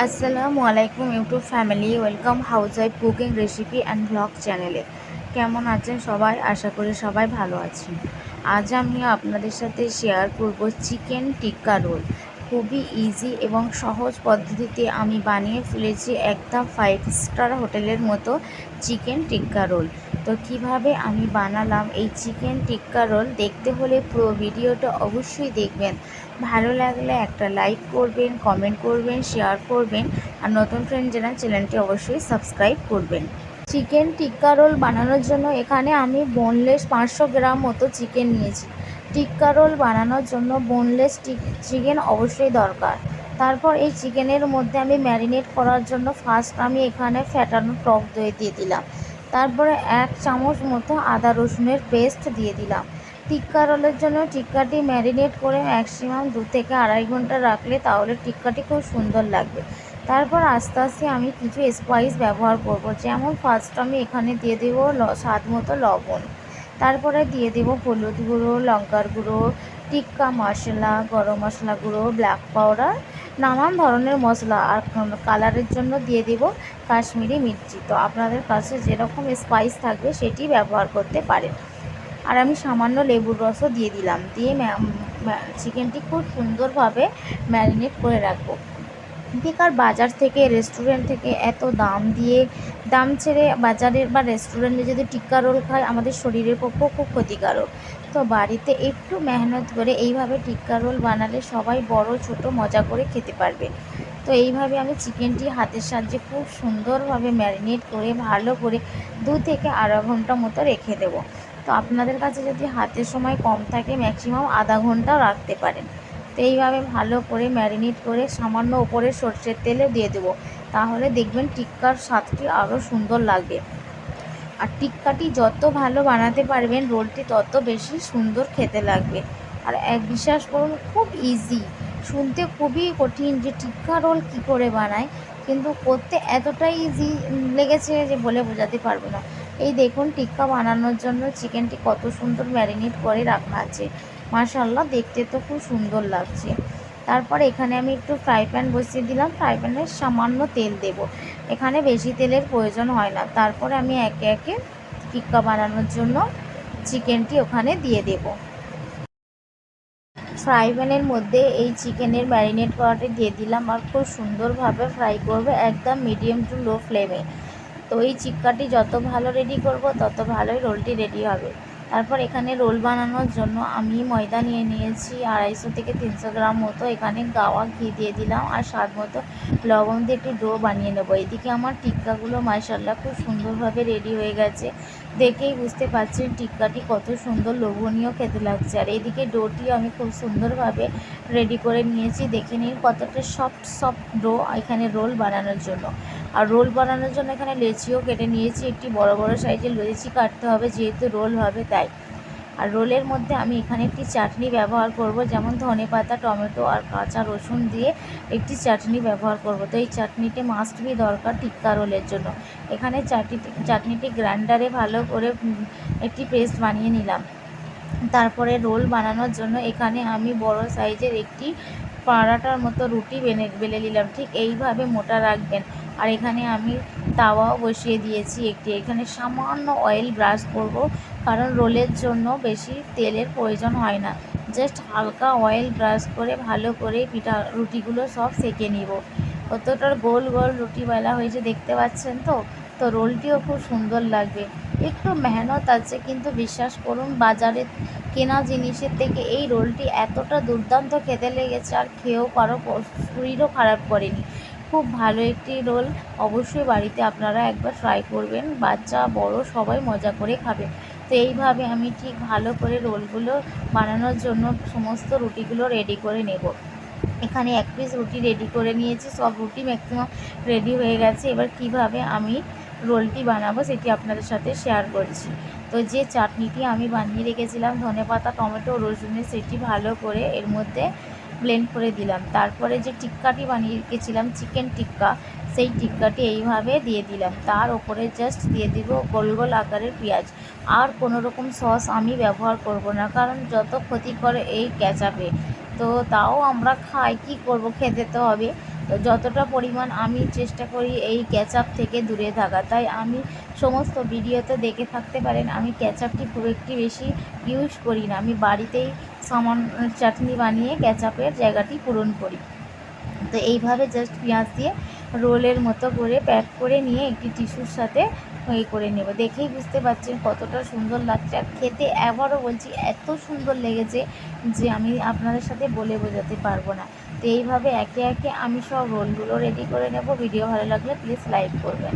আসসালামু আলাইকুম YouTube family, welcome house wife cooking recipe and blog চ্যানেলে। কেমন আছেন সবাই? আশা করি সবাই ভালো আছেন। আজ আমি আপনাদের সাথে শেয়ার করব চিকেন টিক্কা রোল। খুবই ইজি এবং সহজ পদ্ধতিতে আমি বানিয়ে ফেলেছি একদম 5 স্টার হোটেলের মতো চিকেন টিক্কা রোল। তো কিভাবে আমি বানালাম এই চিকেন টিক্কা রোল দেখতে হলে পুরো ভিডিওটা অবশ্যই দেখবেন। ভালো লাগলে একটা লাইক করবেন, কমেন্ট করবেন, শেয়ার করবেন, আর নতুন ফ্রেন্ড যারা চ্যানেলটি অবশ্যই সাবস্ক্রাইব করবেন। চিকেন টিক্কা রোল বানানোর জন্য এখানে আমি বোনলেস 500 গ্রাম মতো চিকেন নিয়েছি। টিক্কা রোল বানানোর জন্য বোনলেস চিকেন অবশ্যই দরকার। তারপর এই চিকেনের মধ্যে আমি ম্যারিনেট করার জন্য ফার্স্ট আমি এখানে ফ্যাটানো টক দই দিয়ে দিলাম। তারপরে 1 চামচ মতো আদা রসুনের পেস্ট দিয়ে দিলাম। টিক্কা রোলের জন্য টিক্কাটি ম্যারিনেট করে ম্যাক্সিমাম 2 থেকে 2.5 ঘন্টা রাখলে তাহলে টিক্কাটি খুব সুন্দর লাগবে। তারপর আস্তে আস্তে আমি কিছু স্পাইস ব্যবহার করব, যেমন ফার্স্ট আমি এখানে দিয়ে দেবো স্বাদ মতো লবণ। তারপরে দিয়ে দেবো হলুদ গুঁড়ো, লঙ্কার গুঁড়ো, টিক্কা মশলা, গরম মশলা গুঁড়ো, ব্ল্যাক পাউডার, নানান ধরনের মশলা, আর কালারের জন্য দিয়ে দেবো কাশ্মীরি মির্চি। তো আপনাদের কাছে যেরকম স্পাইস থাকবে সেটি ব্যবহার করতে পারেন। আর আমি সামান্য লেবুর রসও দিয়ে দিলাম, দিয়ে চিকেনটি খুব সুন্দরভাবে ম্যারিনেট করে রাখবো। বেকার বাজার থেকে, রেস্টুরেন্ট থেকে এত দাম ছেড়ে বাজারের বা রেস্টুরেন্টে যদি টিক্কা রোল খাই আমাদের শরীরের পক্ষেও খুব ক্ষতিকারক। তো বাড়িতে একটু মেহনত করে এইভাবে টিক্কা রোল বানালে সবাই বড় ছোট মজা করে খেতে পারবে। তো এইভাবে আমি চিকেনটি হাতের সাহায্যে খুব সুন্দরভাবে ম্যারিনেট করে ভালো করে 2 থেকে 2.5 ঘন্টা মতো রেখে দেবো। তো আপনাদের কাছে যদি হাতের সময় কম থাকে ম্যাক্সিমাম আধা ঘন্টাও রাখতে পারেন। তো এইভাবে ভালো করে ম্যারিনেট করে সামান্য ওপরে সরষের তেলে দিয়ে দেবো, তাহলে দেখবেন টিক্কার স্বাদটি আরও সুন্দর লাগবে। আর টিক্কাটি যত ভালো বানাতে পারবেন রোলটি তত বেশি সুন্দর খেতে লাগবে। আর বিশ্বাস করুন খুব ইজি, শুনতে খুবই কঠিন যে টিক্কা রোল কী করে বানায়, কিন্তু করতে এতটাই ইজি লেগেছে যে বলে বোঝাতে পারবো না। এই দেখুন টিক্কা বানানোর জন্য চিকেনটি কত সুন্দর ম্যারিনেট করে রাখা আছে, মাশাআল্লাহ দেখতে তো খুব সুন্দর লাগছে। তারপর এখানে আমি একটু ফ্রাই প্যান বসিয়ে দিলাম, ফ্রাই প্যানে সামান্য তেল দেব, এখানে বেশি তেলের প্রয়োজন হয় না। তারপরে আমি একে একে টিক্কা বানানোর জন্য চিকেনটি ওখানে দিয়ে দেব। ফ্রাই প্যানের মধ্যে এই চিকেনের ম্যারিনেট করাটি দিয়ে দিলাম আর খুব সুন্দরভাবে ফ্রাই করবে একদম মিডিয়াম টু লো ফ্লেমে। তো এই চিক্কাটি যত ভালো রেডি করব তত ভালোই রোলটি রেডি হবে। তারপর এখানে রোল বানানোর জন্য আমি ময়দা নিয়ে নিয়েছি 250 থেকে 300 গ্রাম মতো, এখানে গাওয়া ঘি দিয়ে দিলাম আর স্বাদ মতো লবণ দিয়ে একটি ডো বানিয়ে নেবো। এদিকে আমার টিক্কাগুলো মাশাআল্লাহ খুব সুন্দরভাবে রেডি হয়ে গেছে, দেখেই বুঝতে পারছেন টিক্কাটি কত সুন্দর লোভনীয় খেতে লাগছে। আর এদিকে ডোটিও আমি খুব সুন্দরভাবে রেডি করে নিয়েছি, দেখে নিন কতটা সফট ডো এখানে রোল বানানোর জন্য। আর রোল বানানোর জন্য এখানে লেচিও কেটে নিয়েছি, একটি বড় বড় সাইজের লেচি কাটতে হবে যেহেতু রোল হবে তাই। আর রোলের মধ্যে আমি এখানে একটি চাটনি ব্যবহার করব, যেমন ধনেপাতা, টমেটো আর কাঁচা রসুন দিয়ে একটি চাটনি ব্যবহার করব। তো এই চাটনিটি মাস্ট বি দরকার টিক্কা রোলের জন্য। এখানে চাটনিটি গ্রাইন্ডারে ভালো করে একটি পেস্ট বানিয়ে নিলাম। তারপরে রোল বানানোর জন্য এখানে আমি বড় সাইজের একটি পারাটার মতো রুটি বেলে নিলাম, ঠিক এইভাবে মোটা রাখবেন। আর এখানে আমি তাওয়াও বসিয়ে দিয়েছি একটি, এখানে সামান্য অয়েল ব্রাশ করব, কারণ রোলের জন্য বেশি তেলের প্রয়োজন হয় না। জাস্ট হালকা অয়েল ব্রাশ করে ভালো করে রুটিগুলো সব সেঁকে নিব। কতটা গোল গোল রুটি বেলা হয়েছে দেখতে পাচ্ছেন তো। তো রোলটিও খুব সুন্দর লাগবে, একটু মেহনত আছে, কিন্তু বিশ্বাস করুন বাজারে কেনা জিনিসের থেকে এই রোলটি এতটা দুর্দান্ত খেতে লেগেছে আর খেয়েও কারো শরীরও খারাপ করেনি। খুব ভালো একটি রোল, অবশ্যই বাড়িতে আপনারা একবার ট্রাই করবেন, বাচ্চা বড় সবাই মজা করে খাবে। তো এইভাবে আমি ঠিক ভালো করে রোলগুলো বানানোর জন্য সমস্ত রুটিগুলো রেডি করে নেব। এখানে 1 পিস রুটি রেডি করে নিয়েছি, সব রুটি ম্যাক্সিমাম রেডি হয়ে গেছে। এবার কিভাবে আমি রোলটি বানাবো সেটি আপনাদের সাথে শেয়ার করছি। তো যে চাটনিটি আমি বানিয়ে রেখেছিলাম ধনেপাতা, টমেটো, রসুনের, সেটি ভালো করে এর মধ্যে ব্লেন্ড করে দিলাম। তারপরে যে টিক্কাটি বানিয়ে রেখেছিলাম চিকেন টিক্কা, সেই টিক্কাটি এইভাবে দিয়ে দিলাম। তার ওপরে জাস্ট দিয়ে দিব গোল গোল আকারের পেঁয়াজ। আর কোনো রকম সস আমি ব্যবহার করব না, কারণ যত ক্ষতি করে এই কেচাপে। তো তাও আমরা খাই, কী করব, খেতে তো হবে। যতটা পরিমাণ আমি চেষ্টা করি এই কেচাপ থেকে দূরে থাকা, তাই আমি সমস্ত ভিডিওতে দেখে থাকতে পারেন আমি কেচাপটি খুব একটি বেশি ইউজ করি না। আমি বাড়িতেই সামান্য চাটনি বানিয়ে কেচাপের জায়গাটি পূরণ করি। তো এইভাবে জাস্ট পেঁয়াজ দিয়ে রোলের মতো করে প্যাক করে নিয়ে একটি টিস্যুর সাথে করে নেব। দেখেই বুঝতে পারছেন কতটা সুন্দর লাগছে, আর খেতে আবারও বলছি এত সুন্দর লেগেছে যে আমি আপনাদের সাথে বলে বোঝাতে পারবো না। তো এইভাবে একে একে আমি সব রোলগুলো রেডি করে নেব। ভিডিও ভালো লাগলে প্লিজ লাইক করবেন।